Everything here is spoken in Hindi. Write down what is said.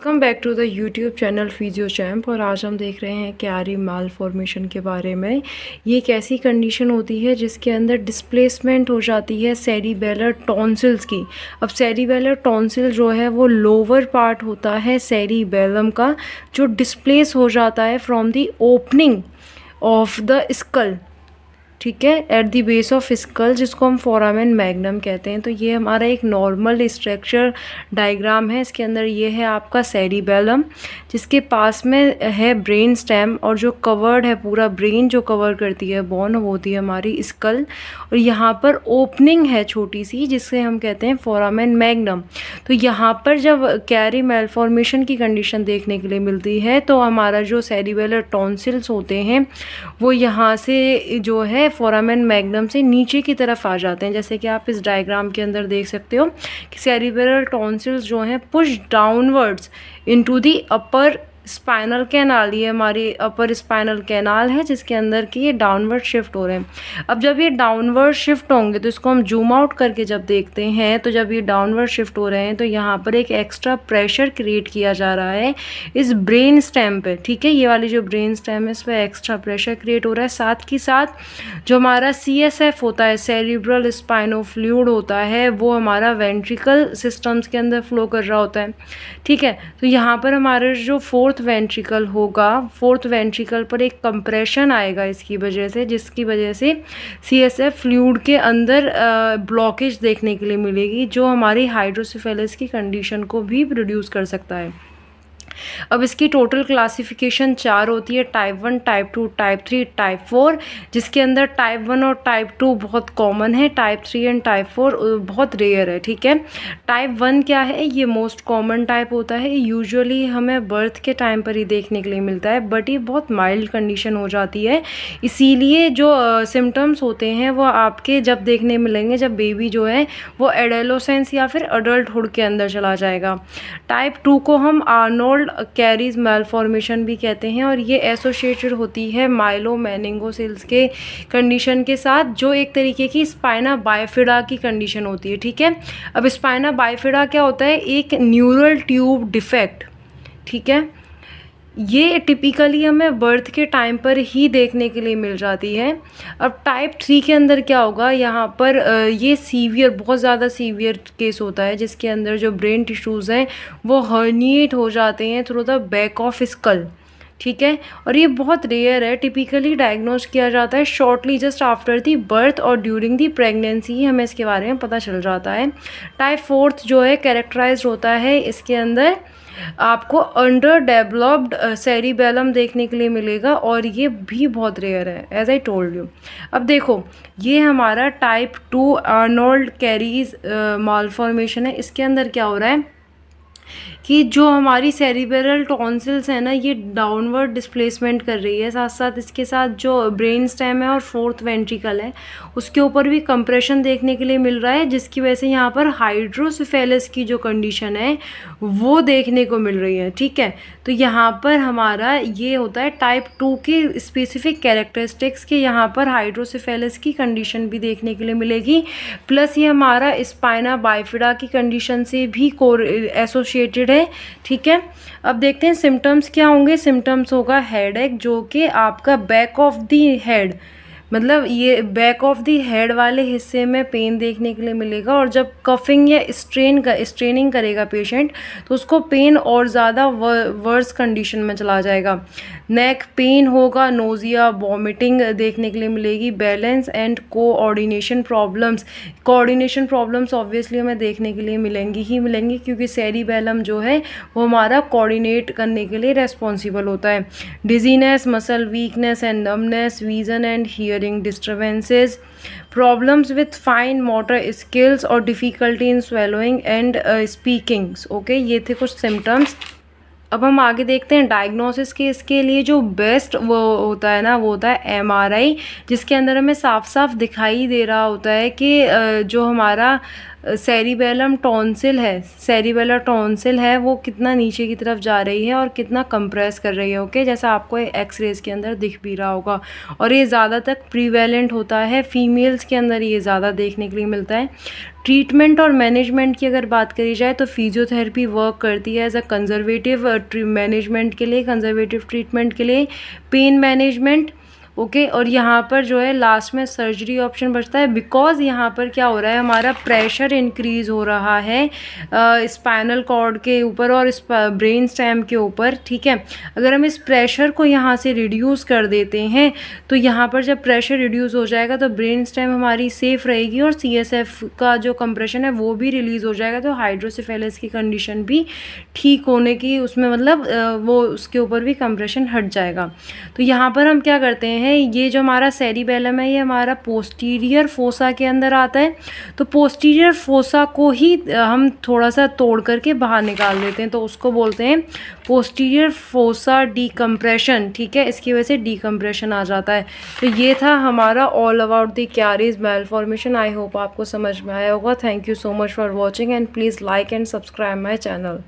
Welcome back to the YouTube channel physio champ. और आज हम देख रहे हैं कैरी माल फॉर्मेशन के बारे में। ये एक ऐसी कंडीशन होती है जिसके अंदर डिस्प्लेसमेंट हो जाती है सेरिबेलर टॉन्सिल्स की। अब सेरिबेलर टॉन्सिल जो है वो लोअर पार्ट होता है सेरिबेलम का, जो डिस्प्लेस हो जाता है from the opening of the skull, ठीक है, at the base of skull, जिसको हम फोरामेन मैग्नम कहते हैं। तो ये हमारा एक नॉर्मल स्ट्रक्चर डायग्राम है। इसके अंदर ये है आपका सेरिबेलम, जिसके पास में है ब्रेन स्टेम, और जो कवर्ड है पूरा ब्रेन जो कवर करती है बोन, वो होती है हमारी स्कल। और यहाँ पर ओपनिंग है छोटी सी, जिससे हम कहते हैं फोरामेन मैग्नम। तो यहाँ पर जब कैरी मेलफॉर्मेशन की कंडीशन देखने के लिए मिलती है तो हमारा जो सेरिबेलर टॉन्सिल्स होते हैं वो यहाँ से जो है फोरामेन मैग्नम से नीचे की तरफ आ जाते हैं। जैसे कि आप इस डायग्राम के अंदर देख सकते हो कि सेरिबेलर टॉन्सिल्स जो हैं push downwards into the upper spinal canal. ये हमारी अपर स्पाइनल कैनाल है जिसके अंदर की ये डाउनवर्ड शिफ्ट हो रहे हैं। अब जब ये डाउनवर्ड शिफ्ट होंगे तो इसको हम जूम आउट करके जब देखते हैं तो जब ये डाउनवर्ड शिफ्ट हो रहे हैं तो यहाँ पर एक एक्स्ट्रा प्रेशर क्रिएट किया जा रहा है इस ब्रेन स्टेम पे, ठीक है। ये वाली जो ब्रेन स्टेम है इस पर एक्स्ट्रा प्रेशर क्रिएट हो रहा है। साथ ही साथ जो हमारा CSF होता है, सेरिब्रल स्पाइनो फ्लूइड होता है, वो हमारा वेंट्रिकल सिस्टम्स के अंदर फ्लो कर रहा होता है, ठीक है। तो यहाँ पर हमारा जो फोर्थ वेंट्रिकल होगा, फोर्थ वेंट्रिकल पर एक कंप्रेशन आएगा इसकी वजह से, जिसकी वजह से CSF फ्लूइड के अंदर ब्लॉकेज देखने के लिए मिलेगी, जो हमारी हाइड्रोसेफेलस की कंडीशन को भी प्रोड्यूस कर सकता है। अब इसकी टोटल क्लासिफिकेशन 4 होती है, टाइप 1, टाइप 2, टाइप 3, टाइप 4, जिसके अंदर टाइप 1 और टाइप 2 बहुत कॉमन है, टाइप 3 एंड टाइप 4 बहुत रेयर है, ठीक है। टाइप 1 क्या है? ये मोस्ट कॉमन टाइप होता है, यूजुअली हमें बर्थ के टाइम पर ही देखने के लिए मिलता है, बट ये बहुत माइल्ड कंडीशन हो जाती है। इसीलिए जो सिम्टम्स होते हैं वो आपके जब देखने मिलेंगे जब बेबी जो है वो एडोलेसेंस या फिर अडल्टहुड के अंदर चला जाएगा। टाइप 2 को हम आर्नोल्ड कैरीज मेलफॉर्मेशन भी कहते हैं, और ये एसोसिएटेड होती है माइलोमेनिंगोसेल्स के कंडीशन के साथ, जो एक तरीके की स्पाइना बाइफिडा की कंडीशन होती है, ठीक है। अब स्पाइना बाइफिडा क्या होता है? एक न्यूरल ट्यूब डिफेक्ट, ठीक है। ये टिपिकली हमें बर्थ के टाइम पर ही देखने के लिए मिल जाती है। अब टाइप 3 के अंदर क्या होगा? यहाँ पर ये सीवियर, बहुत ज़्यादा सीवियर केस होता है, जिसके अंदर जो ब्रेन टिश्यूज़ हैं वो हर्निएट हो जाते हैं through the back of skull, ठीक है। और ये बहुत रेयर है, टिपिकली डायग्नोज किया जाता है shortly just after the birth और ड्यूरिंग दी प्रेगनेंसी ही हमें इसके बारे में पता चल जाता है। टाइप 4 जो है कैरेक्टराइज होता है, इसके अंदर आपको अंडर डेवलप्ड सेरिबेलम देखने के लिए मिलेगा, और ये भी बहुत रेयर है, एज आई टोल्ड यू। अब देखो, ये हमारा टाइप 2 आर्नोल्ड कैरीज मालफॉर्मेशन है। इसके अंदर क्या हो रहा है कि जो हमारी सेरिबेरल टॉन्सिल्स है ना, ये डाउनवर्ड डिस्प्लेसमेंट कर रही है, साथ साथ इसके साथ जो ब्रेन स्टेम है और फोर्थ वेंट्रिकल है उसके ऊपर भी कंप्रेशन देखने के लिए मिल रहा है, जिसकी वजह से यहाँ पर हाइड्रोसेफेलस की जो कंडीशन है वो देखने को मिल रही है, ठीक है। तो यहाँ पर हमारा ये होता है टाइप 2 के स्पेसिफिक कैरेक्टरिस्टिक्स के, यहाँ पर हाइड्रोसेफेलस की कंडीशन भी देखने के लिए मिलेगी, प्लस ये हमारा स्पाइना बाइफिडा की कंडीशन से भी एसोसिएटेड है, ठीक है। अब देखते हैं सिम्टम्स क्या होंगे। सिम्टम्स होगा हेडेक, जो कि आपका बैक ऑफ दी हेड, मतलब ये बैक ऑफ दी हेड वाले हिस्से में पेन देखने के लिए मिलेगा, और जब कफिंग या स्ट्रेनिंग करेगा पेशेंट तो उसको पेन और ज़्यादा वर्स कंडीशन में चला जाएगा। नेक पेन होगा, नोजिया, वॉमिटिंग देखने के लिए मिलेगी, balance and coordination problems obviously हमें देखने के लिए मिलेंगी क्योंकि सेरिबेलम जो है वो हमारा कोऑर्डिनेट करने के लिए रेस्पॉन्सिबल होता है। Dizziness, muscle weakness and numbness, vision and hearing disturbances, problems with fine motor skills और difficulty in swallowing and speakings. Okay, ये थे कुछ सिम्टम्स। अब हम आगे देखते हैं डायग्नोसिस के। इसके लिए जो बेस्ट वो होता है ना, वो होता है MRI, जिसके अंदर हमें साफ साफ दिखाई दे रहा होता है कि जो हमारा सेरिबेलम टॉन्सिल है, सेरिबेलर टॉन्सिल है वो कितना नीचे की तरफ जा रही है और कितना कंप्रेस कर रही है। ओके, जैसा आपको एक्सरेज के अंदर दिख भी रहा होगा। और ये ज़्यादा तक प्रीवेलेंट होता है, फीमेल्स के अंदर ये ज़्यादा देखने के लिए मिलता है। ट्रीटमेंट और मैनेजमेंट की अगर बात करी जाए तो फिजियोथेरेपी वर्क करती है एज अ कंजर्वेटिव मैनेजमेंट के लिए, कंजर्वेटिव ट्रीटमेंट के लिए, पेन मैनेजमेंट। ओके, और यहाँ पर जो है लास्ट में सर्जरी ऑप्शन बचता है, बिकॉज यहाँ पर क्या हो रहा है, हमारा प्रेशर इंक्रीज हो रहा है स्पाइनल कॉर्ड के ऊपर और इस ब्रेन स्टेम के ऊपर। ठीक है, अगर हम इस प्रेशर को यहाँ से रिड्यूस कर देते हैं तो यहाँ पर जब प्रेशर रिड्यूस हो जाएगा तो ब्रेन स्टेम हमारी सेफ रहेगी और CSF का जो कंप्रेशन है वो भी रिलीज़ हो जाएगा, तो हाइड्रोसेफेलस की कंडीशन भी ठीक होने की उसमें मतलब वो उसके ऊपर भी कंप्रेशन हट जाएगा। तो यहाँ पर हम क्या करते हैं, ये जो हमारा सेरिबेलम है ये हमारा पोस्टीरियर फोसा के अंदर आता है, तो पोस्टीरियर फोसा को ही हम थोड़ा सा तोड़ करके बाहर निकाल देते हैं, तो उसको बोलते हैं पोस्टीरियर फोसा डीकम्प्रेशन। ठीक है, इसकी वजह से डीकम्प्रेशन आ जाता है। तो ये था हमारा ऑल अबाउट द कैरीज मैलफॉर्मेशन। आई होप आपको समझ में आया होगा। Thank you so much for watching and please like and subscribe my channel.